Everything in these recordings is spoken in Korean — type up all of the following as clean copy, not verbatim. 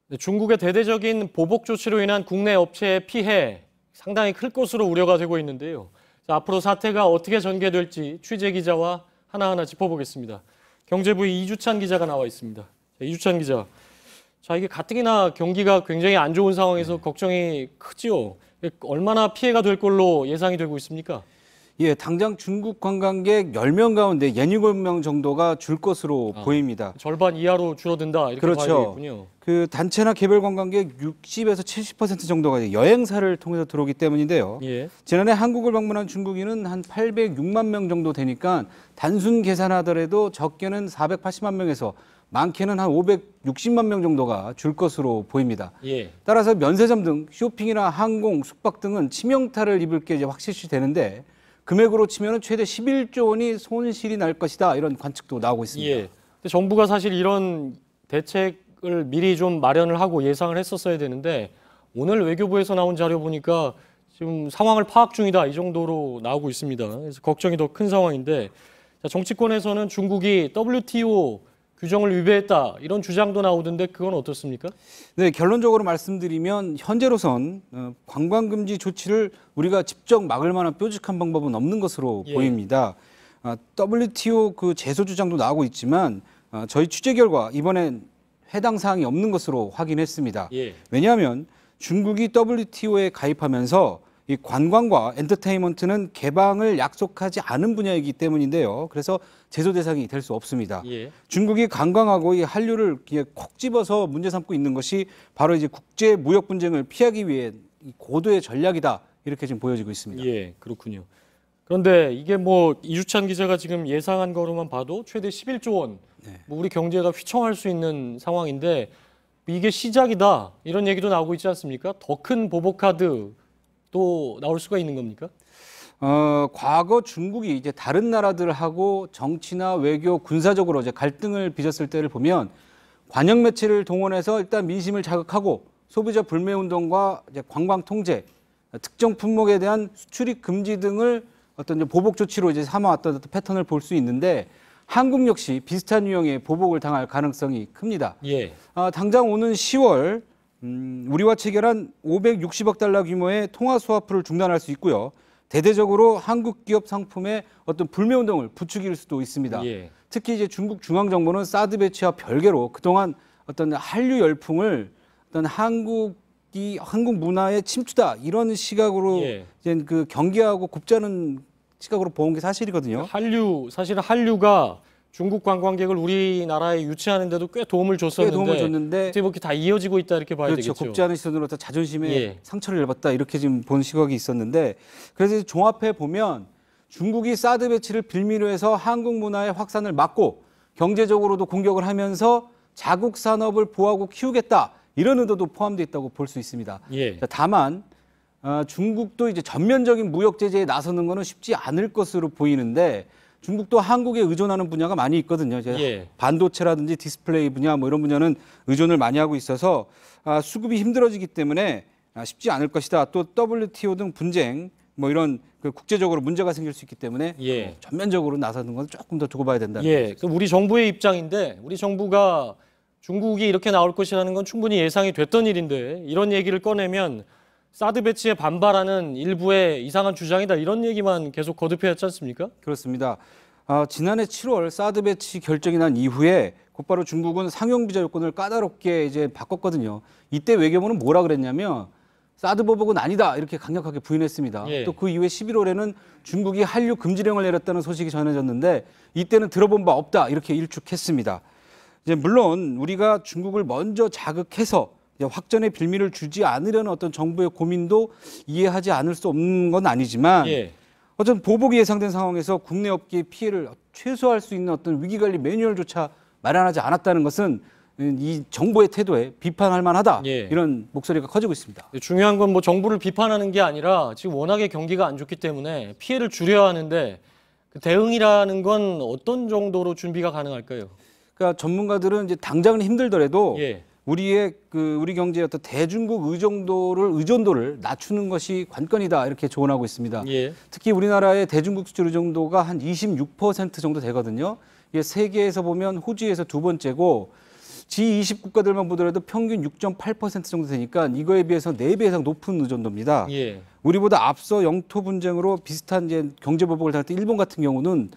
네, 중국의 대대적인 보복 조치로 인한 국내 업체의 피해 상당히 클 것으로 우려가 되고 있는데요. 자, 앞으로 사태가 어떻게 전개될지 취재 기자와 하나하나 짚어보겠습니다. 경제부의 이주찬 기자가 나와 있습니다. 자, 이주찬 기자, 자, 이게 가뜩이나 경기가 굉장히 안 좋은 상황에서 걱정이 크지요. 얼마나 피해가 될 걸로 예상이 되고 있습니까? 예, 당장 중국 관광객 10명 가운데 7명 정도가 줄 것으로 보입니다. 절반 이하로 줄어든다 이렇게 봐야 되겠군요. 그 단체나 개별 관광객 60에서 70% 정도가 여행사를 통해서 들어오기 때문인데요. 예. 지난해 한국을 방문한 중국인은 한 806만 명 정도 되니까 단순 계산하더라도 적게는 480만 명에서 많게는 한 560만 명 정도가 줄 것으로 보입니다. 예. 따라서 면세점 등 쇼핑이나 항공, 숙박 등은 치명타를 입을 게 이제 확실시 되는데 금액으로 치면 최대 11조 원이 손실이 날 것이다, 이런 관측도 나오고 있습니다. 예. 근데 정부가 사실 이런 대책을 미리 좀 마련을 하고 예상을 했었어야 되는데 오늘 외교부에서 나온 자료 보니까 지금 상황을 파악 중이다 이 정도로 나오고 있습니다. 그래서 걱정이 더 큰 상황인데, 자, 정치권에서는 중국이 WTO 규정을 위배했다 이런 주장도 나오던데 그건 어떻습니까? 네, 결론적으로 말씀드리면 현재로선 관광금지 조치를 우리가 직접 막을 만한 뾰족한 방법은 없는 것으로 보입니다. WTO 그 제소 주장도 나오고 있지만 저희 취재 결과 이번엔 해당 사항이 없는 것으로 확인했습니다. 왜냐하면 중국이 WTO에 가입하면서 이 관광과 엔터테인먼트는 개방을 약속하지 않은 분야이기 때문인데요. 그래서 제소 대상이 될 수 없습니다. 중국이 관광하고 이 한류를 콕 집어서 문제 삼고 있는 것이 바로 이제 국제 무역 분쟁을 피하기 위해 고도의 전략이다, 이렇게 지금 보여지고 있습니다. 예, 그렇군요. 그런데 이게 뭐 이주찬 기자가 지금 예상한 거로만 봐도 최대 11조 원, 뭐 우리 경제가 휘청할 수 있는 상황인데 이게 시작이다 이런 얘기도 나오고 있지 않습니까? 더 큰 보복 카드 또 나올 수가 있는 겁니까? 과거 중국이 이제 다른 나라들하고 정치나 외교, 군사적으로 이제 갈등을 빚었을 때를 보면 관영 매체를 동원해서 일단 민심을 자극하고 소비자 불매 운동과 이제 관광 통제, 특정 품목에 대한 수출입 금지 등을 어떤 이제 보복 조치로 이제 삼아왔던 패턴을 볼 수 있는데 한국 역시 비슷한 유형의 보복을 당할 가능성이 큽니다. 당장 오는 10월 우리와 체결한 560억 달러 규모의 통화 스와프를 중단할 수 있고요. 대대적으로 한국 기업 상품의 어떤 불매 운동을 부추길 수도 있습니다. 특히 이제 중국 중앙 정부는 사드 배치와 별개로 그동안 어떤 한류 열풍을 어떤 한국 문화의 침투다 이런 시각으로 이제 그 경계하고 굽자는 시각으로 본 게 사실이거든요. 사실은 한류가 중국 관광객을 우리나라에 유치하는 데도 꽤 도움을 줬었는데 어떻게 다 이어지고 있다 이렇게 봐야 되겠죠. 굽지 않은 시선으로 자존심에 상처를 입었다, 이렇게 지금 본 시각이 있었는데, 그래서 종합해 보면 중국이 사드 배치를 빌미로 해서 한국 문화의 확산을 막고 경제적으로도 공격을 하면서 자국 산업을 보호하고 키우겠다, 이런 의도도 포함되어 있다고 볼 수 있습니다. 다만 중국도 이제 전면적인 무역 제재에 나서는 것은 쉽지 않을 것으로 보이는데 중국도 한국에 의존하는 분야가 많이 있거든요. 반도체라든지 디스플레이 분야 뭐 이런 분야는 의존을 많이 하고 있어서 수급이 힘들어지기 때문에 쉽지 않을 것이다. 또 WTO 등 분쟁 뭐 이런 그 국제적으로 문제가 생길 수 있기 때문에 전면적으로 나서는 건 조금 더 두고 봐야 된다. 그 우리 정부의 입장인데 우리 정부가 중국이 이렇게 나올 것이라는 건 충분히 예상이 됐던 일인데 이런 얘기를 꺼내면 사드 배치에 반발하는 일부의 이상한 주장이다 이런 얘기만 계속 거듭해왔지 않습니까? 그렇습니다. 지난해 7월 사드 배치 결정이 난 이후에 곧바로 중국은 상용 비자 요건을 까다롭게 이제 바꿨거든요. 이때 외교부는 뭐라 그랬냐면 사드 보복은 아니다, 이렇게 강력하게 부인했습니다. 또 그 이후에 11월에는 중국이 한류 금지령을 내렸다는 소식이 전해졌는데 이때는 들어본 바 없다, 이렇게 일축했습니다. 이제 물론 우리가 중국을 먼저 자극해서 확전의 빌미를 주지 않으려는 어떤 정부의 고민도 이해하지 않을 수 없는 건 아니지만 어떤 보복이 예상된 상황에서 국내 업계의 피해를 최소화할 수 있는 어떤 위기관리 매뉴얼조차 마련하지 않았다는 것은 이 정부의 태도에 비판할 만하다, 이런 목소리가 커지고 있습니다. 중요한 건 뭐 정부를 비판하는 게 아니라 지금 워낙에 경기가 안 좋기 때문에 피해를 줄여야 하는데 그 대응이라는 건 어떤 정도로 준비가 가능할까요? 그러니까 전문가들은 이제 당장은 힘들더라도 우리 경제의 어떤 대중국 의존도를 낮추는 것이 관건이다, 이렇게 조언하고 있습니다. 특히 우리나라의 대중국 수출 의존도가 한 26% 정도 되거든요. 이게 세계에서 보면 호주에서 두 번째고 G20 국가들만 보더라도 평균 6.8% 정도 되니까 이거에 비해서 4배 이상 높은 의존도입니다. 예. 우리보다 앞서 영토 분쟁으로 비슷한 이제 경제 보복을 당할 때 일본 같은 경우는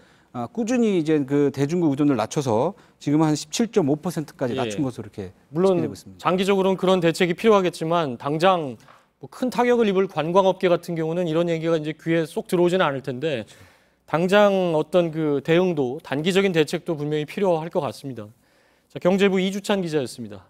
꾸준히 이제 그 대중국 의존을 낮춰서 지금 한 17.5%까지 예. 낮춘 것으로 이렇게 물론 집계되고 있습니다. 장기적으로는 그런 대책이 필요하겠지만 당장 뭐 큰 타격을 입을 관광업계 같은 경우는 이런 얘기가 이제 귀에 쏙 들어오지는 않을 텐데 당장 어떤 그 대응도 단기적인 대책도 분명히 필요할 것 같습니다. 자, 경제부 이주찬 기자였습니다.